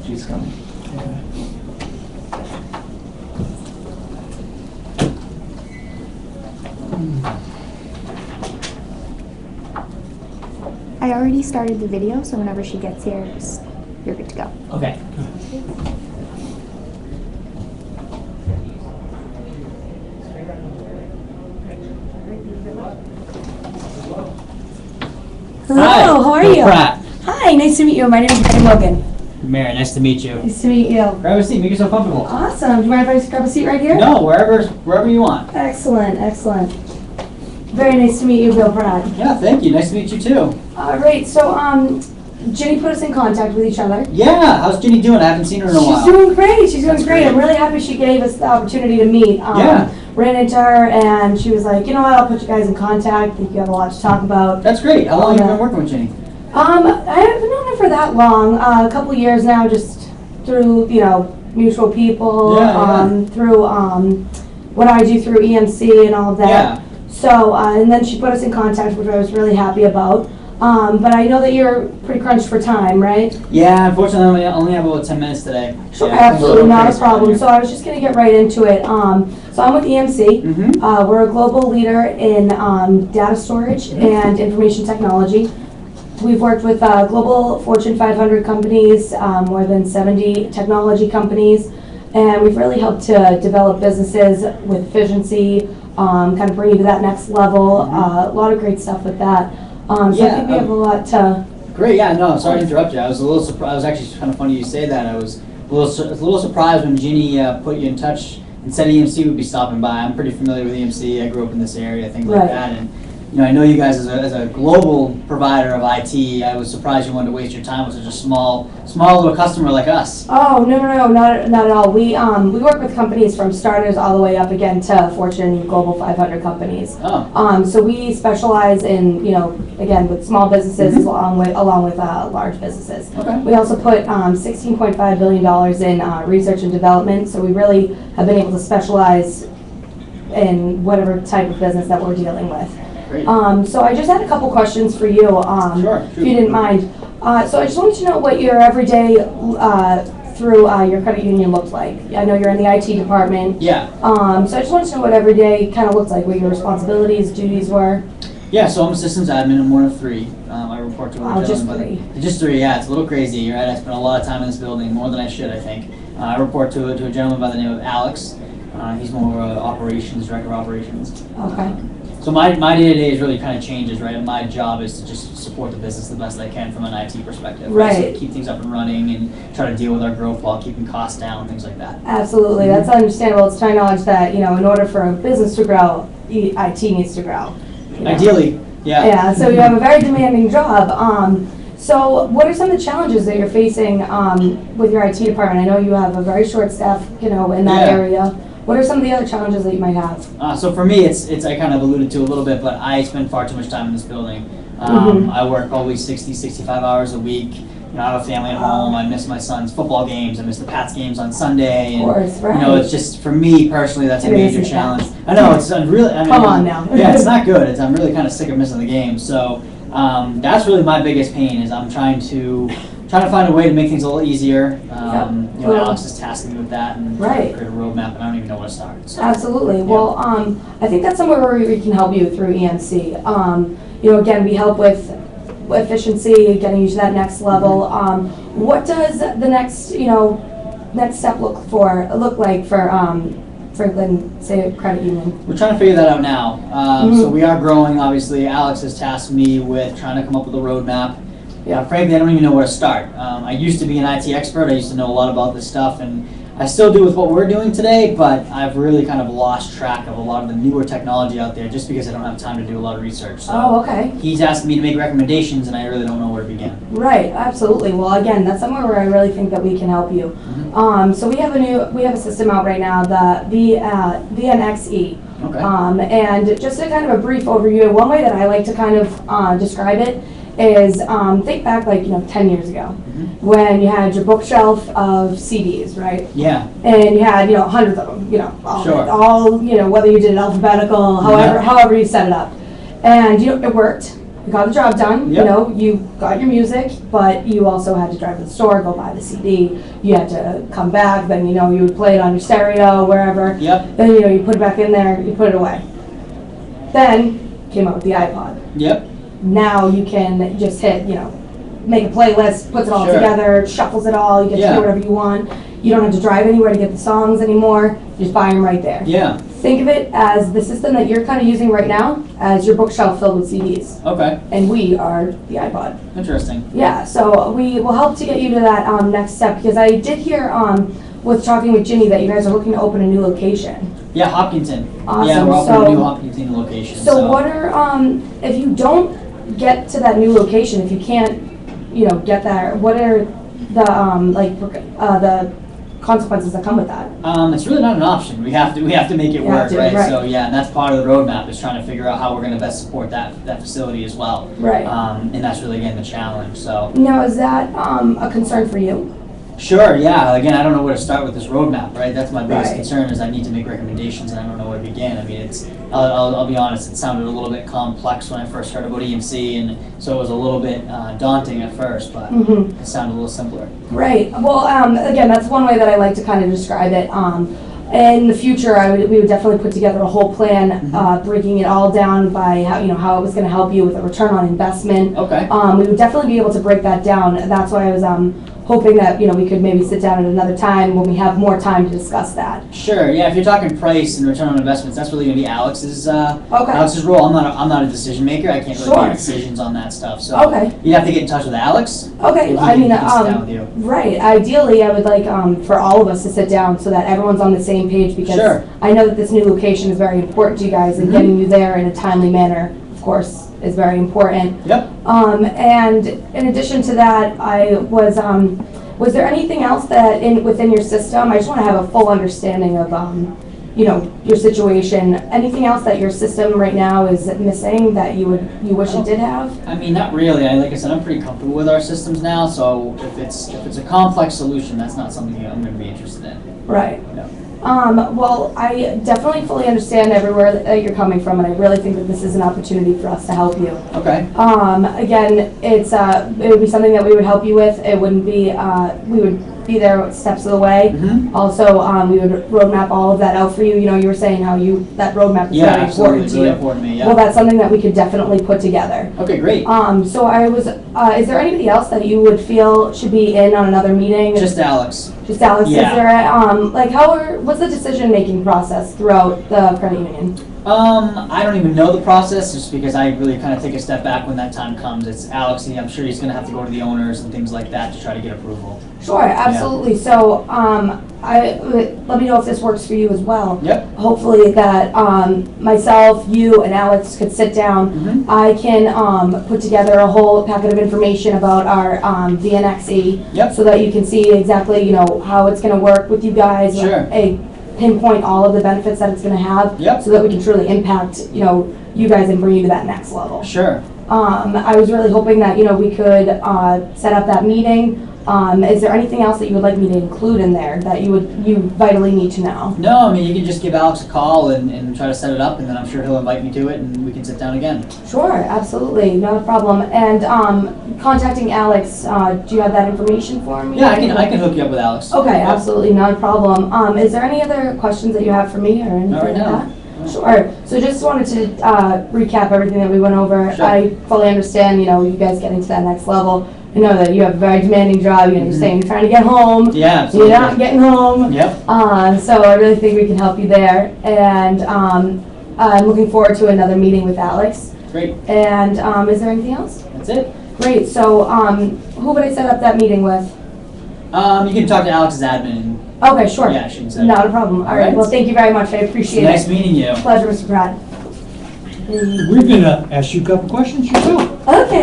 She's coming. I already started the video, so whenever she gets here, you're good to go. Okay. Hello, Hi, how are Bill you? Pratt. Hi, nice to meet you. My name is Mogan. Mary, nice to meet you. Nice to meet you. Grab a seat, make yourself comfortable. Awesome. Do you mind if I just grab a seat right here? No, wherever you want. Excellent, excellent. Very nice to meet you, Bill Pratt. Yeah, thank you. Nice to meet you too. All right, so Jenny put us in contact with each other. Yeah, how's Jenny doing? I haven't seen her in a while. She's doing great. She's doing That's great. great. I'm really happy she gave us the opportunity to meet. Yeah. Ran into her and she was like, you know what, I'll put you guys in contact. I think you have a lot to talk about. That's great. How long have you been working with Jenny? I haven't known her for that long. A couple years now, just through, mutual people, Yeah. through what I do through EMC and all of that. Yeah. So, and then she put us in contact, which I was really happy about. But I know that you're pretty crunched for time, right? Yeah, unfortunately, I only have about 10 minutes today. Sure, Yeah, absolutely, not a crazy problem. around So I was just going to get right into it. So I'm with EMC. Mhm. We're a global leader in data storage and information technology. We've worked with global Fortune 500 companies, more than 70 technology companies, and we've really helped to develop businesses with efficiency, kind of bring you to that next level. A lot of great stuff with that. So I think we have a lot to... Great, yeah, no, sorry to interrupt you. I was a little surprised. I was actually kind of funny you say that. I was a little surprised when Jeannie put you in touch and said EMC would be stopping by. I'm pretty familiar with EMC. I grew up in this area, things like that. And I know you guys as a global provider of IT. I was surprised you wanted to waste your time with such a small little customer like us. Oh, no, not at all. We work with companies from starters all the way up again to Fortune Global 500 companies. Oh. So we specialize in, again, with small businesses along with large businesses. Okay. We also put $16.5 billion in research and development, so we really have been able to specialize in whatever type of business that we're dealing with. Great. So I just had a couple questions for you, Sure. if you didn't mind. So I just wanted to know what your everyday through your credit union looked like. I know you're in the IT department. Yeah. So I just wanted to know what every day kind of looked like, what your responsibilities, duties were. Yeah, so I'm a systems admin. I'm one of three. I report to a gentleman Just by the- three. Just three, yeah. It's a little crazy. You're right. I spent a lot of time in this building, more than I should, I think. I report to a gentleman by the name of Alex. He's more operations, director of operations. Okay. So my day-to-day is really kind of changes, right? And my job is to just support the business the best I can from an IT perspective. Right. So keep things up and running and try to deal with our growth while keeping costs down, things like that. Absolutely, that's understandable. It's to my knowledge that, in order for a business to grow, IT needs to grow. Ideally, yeah. Yeah, so you have a very demanding job. So what are some of the challenges that you're facing with your IT department? I know you have a very short staff, in that Yeah. area. What are some of the other challenges that you might have? So for me, it's I kind of alluded to a little bit, but I spend far too much time in this building. I work probably 60, 65 hours a week. I have a family at home. I miss my son's football games. I miss the Pats games on Sunday. And, Of course, right. it's just, for me personally, that's a You're major missing challenge. Pats. I know, it's really, Come on now. Yeah, it's not good. I'm really kind of sick of missing the game. So that's really my biggest pain is I'm trying to find a way to make things a little easier. Alex is tasking me with that and trying to create a roadmap, and I don't even know where to start. So, Absolutely. yeah. Well, I think that's somewhere where we can help you through EMC. Again, we help with efficiency, getting you to that next level. What does the next step look like for Franklin, say, credit union? We're trying to figure that out now. So we are growing, obviously. Alex has tasked me with trying to come up with a roadmap. Yeah, frankly, I don't even know where to start. I used to be an IT expert. I used to know a lot about this stuff, and I still do with what we're doing today, but I've really kind of lost track of a lot of the newer technology out there just because I don't have time to do a lot of research. So Oh, okay. he's asking me to make recommendations, and I really don't know where to begin. Right, absolutely. Well, again, that's somewhere where I really think that we can help you. So we have a system out right now, the VNXE. Okay. And just a kind of a brief overview, one way that I like to kind of describe it is think back 10 years ago when you had your bookshelf of CDs, right? Yeah. And you had hundreds of them, all, Sure. all whether you did it alphabetical, however you set it up, and it worked. you got the job done, Yep. you know, you got your music, but you also had to drive to the store, go buy the CD, you had to come back, then, you know, you would play it on your stereo, wherever. Yep. Then, you know, you put it back in there, you put it away. Then came out with the iPod. Yep. Now you can just hit, you know, make a playlist, puts it all Sure. together, shuffles it all, you get to Yeah. do whatever you want. You don't have to drive anywhere to get the songs anymore, you just buy them right there. Yeah. Think of it as the system that you're kind of using right now as your bookshelf filled with CDs. Okay. And we are the iPod. Interesting. Yeah, so we will help to get you to that next step, because I did hear with talking with Ginny that you guys are looking to open a new location. Yeah, Hopkinton. Awesome. Yeah, we're opening a So- new Hopkinton location. So what are, if you don't get to that new location, if you can't, you know, get there, what are the, the consequences that come with that? It's really not an option. We have to make it You have work, to, right? right. So yeah, and that's part of the roadmap is trying to figure out how we're going to best support that facility as well. Right. And that's really again the challenge. So Now, is that a concern for you? sure, yeah. Again, I don't know where to start with this roadmap, right? That's my biggest Right. concern is I need to make recommendations and I don't know where to begin. I mean, I'll be honest, it sounded a little bit complex when I first heard about EMC, and so it was a little bit daunting at first, but Mm-hmm. it sounded a little simpler. Right. Well, again, that's one way that I like to kind of describe it. In the future, we would definitely put together a whole plan, breaking it all down by how it was going to help you with a return on investment. Okay. We would definitely be able to break that down. That's why I was hoping that we could maybe sit down at another time when we have more time to discuss that. Sure. Yeah. If you're talking price and return on investments, that's really going to be Alex's Okay. Alex's role. I'm not a decision maker. I can't really Sure. make decisions on that stuff. So Okay. you'd have to get in touch with Alex. Okay. If he I can- mean, he can sit down with you. right. Ideally, I would like for all of us to sit down so that everyone's on the same page, because Sure. I know that this new location is very important to you guys, and Mhm. getting you there in a timely manner, of course, is very important. Yep. And in addition to that, was there anything else that within your system? I just want to have a full understanding of, your situation. Anything else that your system right now is missing that you wish it did have? I mean, not really. Like I said, I'm pretty comfortable with our systems now. So if it's a complex solution, that's not something I'm going to be interested in. Right. No. Well, I definitely fully understand everywhere that you're coming from, and I really think that this is an opportunity for us to help you. Okay. Again, it would be something that we would help you with. It wouldn't be, we would be there steps of the way. Mm-hmm. Also, we would roadmap all of that out for you. You were saying how that roadmap is Yeah, very absolutely. important It's to really you. important to me. Yeah. Well, that's something that we could definitely put together. Okay, great. So is there anybody else that you would feel should be in on another meeting? Just Alex. Just Alex, Yeah. is there, what's the decision-making process throughout the credit union? I don't even know the process just because I really kind of take a step back when that time comes. It's Alex, and I'm sure he's going to have to go to the owners and things like that to try to get approval. Sure, absolutely. So, let me know if this works for you as well. Yep. Hopefully that myself, you, and Alex could sit down. Mhm. I can put together a whole packet of information about our VNXE, Yep. so that you can see exactly how it's going to work with you guys. Sure. Pinpoint all of the benefits that it's going to have. Yep. So that we can truly impact you guys and bring you to that next level. Sure. I was really hoping that we could set up that meeting. Is there anything else that you would like me to include in there that you vitally need to know? No, I mean, you can just give Alex a call and try to set it up, and then I'm sure he'll invite me to it, and we can sit down again. Sure, absolutely, not a problem. And contacting Alex, do you have that information for me? Yeah, I can hook you up with Alex. Okay, Yep. absolutely, not a problem. Is there any other questions that you have for me or anything Not right like now. that? Sure. So just wanted to recap everything that we went over. Sure. I fully understand, you guys getting to that next level. I know that you have a very demanding job. You're saying you're trying to get home. Yeah, absolutely. You're not getting home. Yep. So I really think we can help you there. And I'm looking forward to another meeting with Alex. Great. And is there anything else? That's it. Great. So who would I set up that meeting with? You can talk to Alex's admin. Okay, sure. Yeah, she can set it Not up. a problem. All All right. right. Well, thank you very much. I appreciate Nice it. meeting you. Pleasure, Mr. Pratt. We're gonna ask you a couple questions yourself. Okay.